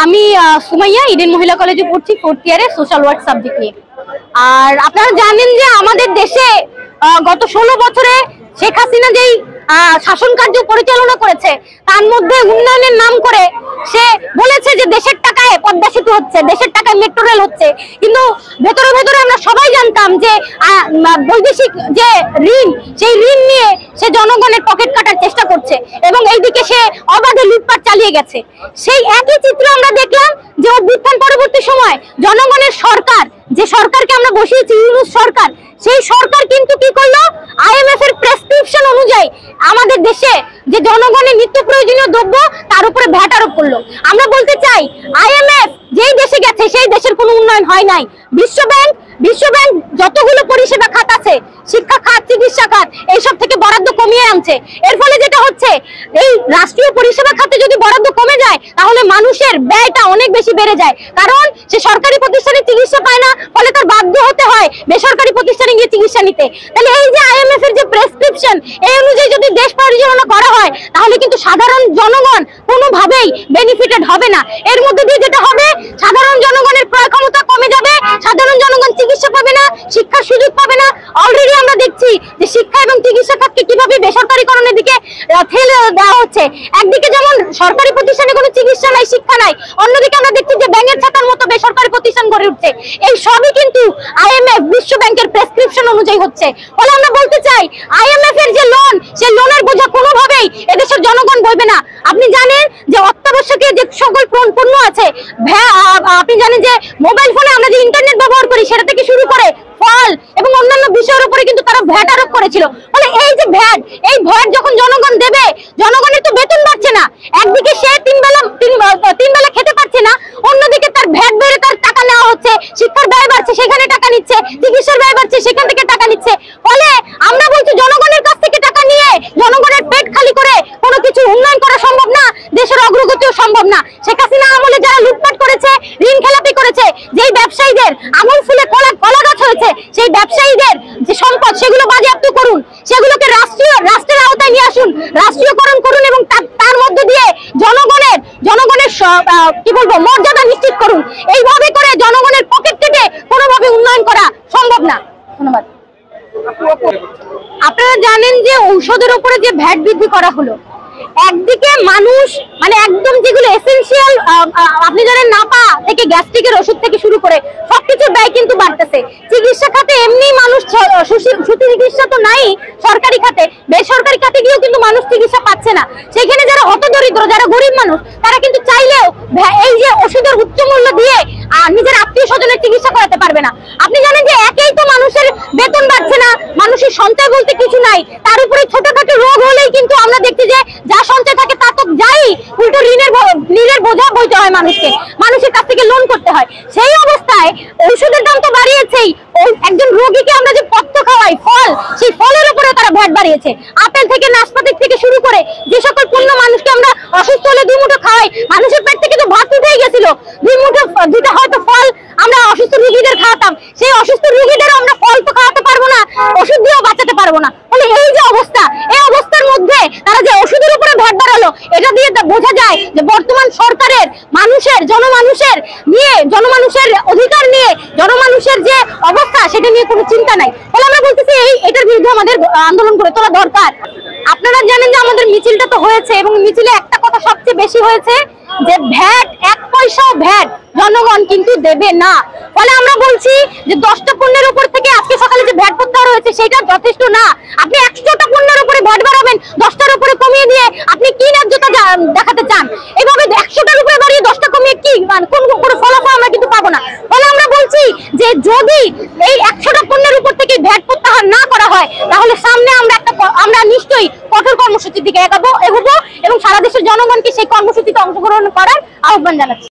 আমি সুমাইয়া ইডেন মহিলা কলেজে পড়ছি, 4th ইয়ারে সোশ্যাল ওয়ার্ক সাবজেক্ট নিয়ে। আর আপনারা জানেন যে আমাদের দেশে গত 16 বছরে শেখ হাসিনা যেই শাসন কার্য পরিচালনা করেছে তার মধ্যে উন্নয়নের নাম করে সে বলেছে যে দেশের টাকায় পদ্মা সেতু হচ্ছে, দেশের টাকায় মেট্রো রেল হচ্ছে, কিন্তু ভেতরে ভেতরে আমরা সবাই জানতাম যে বৈদেশিক যে ঋণ, সেই ঋণ নিয়ে সে জনগণের পকেট কাটার চেষ্টা করছে এবং এইদিকে সে অবাধে লুটপাট চালিয়ে গেছে। সেই একই চিত্র আমরা দেখলাম যে অভ্যুত্থান পরবর্তী সময় জনগণের সরকার, যে সরকারকে আমরা বসিয়েছি ইউনূস সরকার, সেই সরকার কিন্তু কি করলো, IMF এর প্রেসক্রিপশন অনুযায়ী আমাদের দেশে যে জনগণের নিত্য প্রয়োজনীয় দ্রব্য তার উপরে ভ্যাট আরোপ করলো। আমরা বলতে চাই IMF যেই দেশে গেছে সেই দেশের কোনো উন্নয়ন হয় নাই। বিশ্ব ব্যাংক যতগুলো পরিষেবা খাত আছে, শিক্ষা খাত, চিকিৎসা খাত, এইসব থেকে বরাদ্দ কমিয়ে আনছে। এর ফলে যেটা হচ্ছে, এই রাষ্ট্রীয় পরিষেবা খাতে যদি বরাদ্দ কমে যায় তাহলে মানুষের ব্যয়টা অনেক বেশি বেড়ে যায়, কারণ সে সরকারি প্রতিষ্ঠানে চিকিৎসা পায় না, ফলে তার বাধ্য হতে হয় বেসরকারি প্রতিষ্ঠানে গিয়ে চিকিৎসা নিতে। তাহলে এই যে IMF এর যে প্রেসক্রিপশন, এই অনুযায়ী যদি দেশ পরিচালনা করা হয় তাহলে কিন্তু সাধারণ জনগণ কোনোভাবেই বেনিফিটেড হবে না। এর মধ্যে দিয়ে যেটা হবে, সাধারণ জনগণের ক্রয় ক্ষমতা কমে যাবে, সাধারণ জনগণ চিকিৎসা পাবে না, শিক্ষার সুযোগ পাবে না। অলরেডি আমরা দেখছি যে শিক্ষা এবং চিকিৎসা খাতকে কিভাবে বেসরকারীকরণের দিকে ঠেলে দেওয়া হচ্ছে। একদিকে যেমন সরকারি প্রতিষ্ঠানে কোনো চিকিৎসা নাই, শিক্ষা নাই, অন্যদিকে আমরা দেখছি যে ব্যাঙের ছাতার মতো বেসরকারি প্রতিষ্ঠান গড়ে উঠছে। এই সবই কিন্তু IMF, বিশ্ব ব্যাংকের প্রেসক্রিপশন অনুযায়ী হচ্ছে। ফলে আমরা বলতে চাই, IMF এর যে লোন, সেই লোনের বোঝা কোনোভাবেই এদেশের জনগণ বইবে না। আপনি জানেন যে অত্যাবশ্যকীয় যে সকল পণ্য আছে, আপনি জানেন যে মোবাইল ফোনে আমরা যে ইন্টারনেট ব্যবহার করি সেটা থেকে শুরু করে ফল এবং অন্যান্য বিষয়ের উপরে কিন্তু তারা ভ্যাট আরোপ করেছিল। ফলে এই যে ভ্যাট, এই ভ্যাট যখন জনগণ দেবে, জনগণের তো বেতন বাড়ছে না, একদিকে সে তিন বেলা খেতে পারছে না, অন্যদিকে তার ভ্যাট বেড়ে তার টাকা নেওয়া হচ্ছে, শিক্ষার ব্যয় বাড়ছে সেখানে টাকা নিচ্ছে, চিকিৎসার ব্যয় বাড়ছে সেখান থেকে টাকা নিচ্ছে। ফলে আমরা বলছি জনগণের কাছ থেকে টাকা নিয়ে জনগণের পেট খালি করে কোনো কিছু উন্নয়ন করা সম্ভব না, দেশের অগ্রগতিও সম্ভব না। শেখ হাসিনা আমলে যারা লুটপাট করেছে, ঋণ খেলাপি করেছে, যেই ব্যবসায়ীদের আঙুল ফুলে কলা গাছ হয়েছে, সেই ব্যবসায়ীদের যে সম্পদ সেগুলো বাজেয়াপ্ত করুন, সেগুলোকে রাষ্ট্রের আওতায় নিয়ে আসুন, রাষ্ট্রীয়করণ করুন এবং তার মধ্য দিয়ে জনগণের কি বলবো মর্যাদা নিশ্চিত করুন। এইভাবে করে জনগণের পকেট কেটে কোনোভাবে উন্নয়ন করা সম্ভব না। ধন্যবাদ। আপনারা জানেন যে ঔষধের উপরে যে ভ্যাট বৃদ্ধি করা হলো, একদিকে মানুষ মানে একদম যেগুলো এসেনশিয়াল, আপনি জানেন নাপা থেকে গ্যাস্ট্রিকের ওষুধ থেকে শুরু করে সবকিছুর ব্যয় কিন্তু বাড়তেছে। চিকিৎসা খাতে এমনি মানুষ চিকিৎসা তো নাই সরকারি খাতে, বেসরকারি খাতে গিয়েও কিন্তু মানুষ চিকিৎসা পাচ্ছে না। সেখানে যারা হতদরিদ্র, যারা গরিব মানুষ, তারা কিন্তু চাইলেও এই যে ওষুধের উচ্চ মূল্য দিয়ে নিজের আত্মীয় স্বজনের চিকিৎসা করাতে পারবে না। আপনি জানেন যে একেই তো মানুষের বেতন বাড়ছে না, মানুষের সঞ্চয় বলতে কিছু নাই, তার উপরে ছোটখাটো রোগ হলেই কিন্তু আমরা দেখছি যে যা সঞ্চয় থাকে তা তো যাই, উল্টো ঋণের বোঝা বইতে হয় মানুষকে, মানুষের কাছ থেকে লোন করতে হয়। সেই অবস্থায় ঔষধের দাম তো বাড়িয়েছেই, একজন রোগীকে আমরা যে পথ্য খাওয়াই ফল, সেই ফলের উপরে তারা ভ্যাট বাড়িয়েছে। আপেল থেকে নাশপাতি থেকে শুরু করে যে সকল পণ্য মানুষকে আমরা অসুস্থ হলে 2 মুঠো খাওয়াই, মানুষের পেট থেকে তো ভাত উঠেই গেছিল, 2 হয়তো ফল আমরা অসুস্থ রোগীদের খাওয়াতাম, সেই অসুস্থ রোগীদেরও আমরা ফল তো খাওয়াতে পারবো না, ওষুধ দিয়েও বাঁচাতে পারবো না। ফলে এই যে অবস্থা, এই অবস্থার মধ্যে তারা যে ওষুধের উপরে ভ্যাট বাড়ালো, এটা দিয়ে বোঝা যায় যে বর্তমান সরকারের জনমানুষের অধিকার নিয়ে, জনমানুষের যে অবস্থা সেটা নিয়ে কোনো চিন্তা নাই। ফলে আমরা বলতেছি এটার বিরুদ্ধে আমাদের আন্দোলন করে তোলা দরকার। আপনারা জানেন যে আমাদের মিছিলটা তো হয়েছে এবং মিছিলে একটা কথা সবচেয়ে বেশি হয়েছে যে ভ্যাট, 1 পয়সাও ভ্যাট জনগণ কিন্তু দেবে না। ফলে আমরা বলছি যে 10টা পণ্যের উপর থেকে আজকে সকালে যে ভ্যাট প্রত্যাহার হয়েছে সেটা যথেষ্ট না। আপনি 100টা পণ্যের উপরে ভ্যাট বাড়াবেন, 10টার উপরে কমিয়ে দিয়ে আপনি কি ন্যায্যতা দেখাতে চান? এভাবে 100টার উপরে বাড়িয়ে 10টা কমিয়ে কি কোনো ফলাফল আমরা কিন্তু পাবো না। ফলে আমরা বলছি যে যদি এই 100টা পণ্যের উপর থেকে ভ্যাট প্রত্যাহার না করা হয় তাহলে সামনে আমরা নিশ্চয়ই কঠোর কর্মসূচির দিকে এগোবো এবং সারা দেশের জনগণকে সেই কর্মসূচিতে অংশগ্রহণ করার আহ্বান জানাচ্ছি।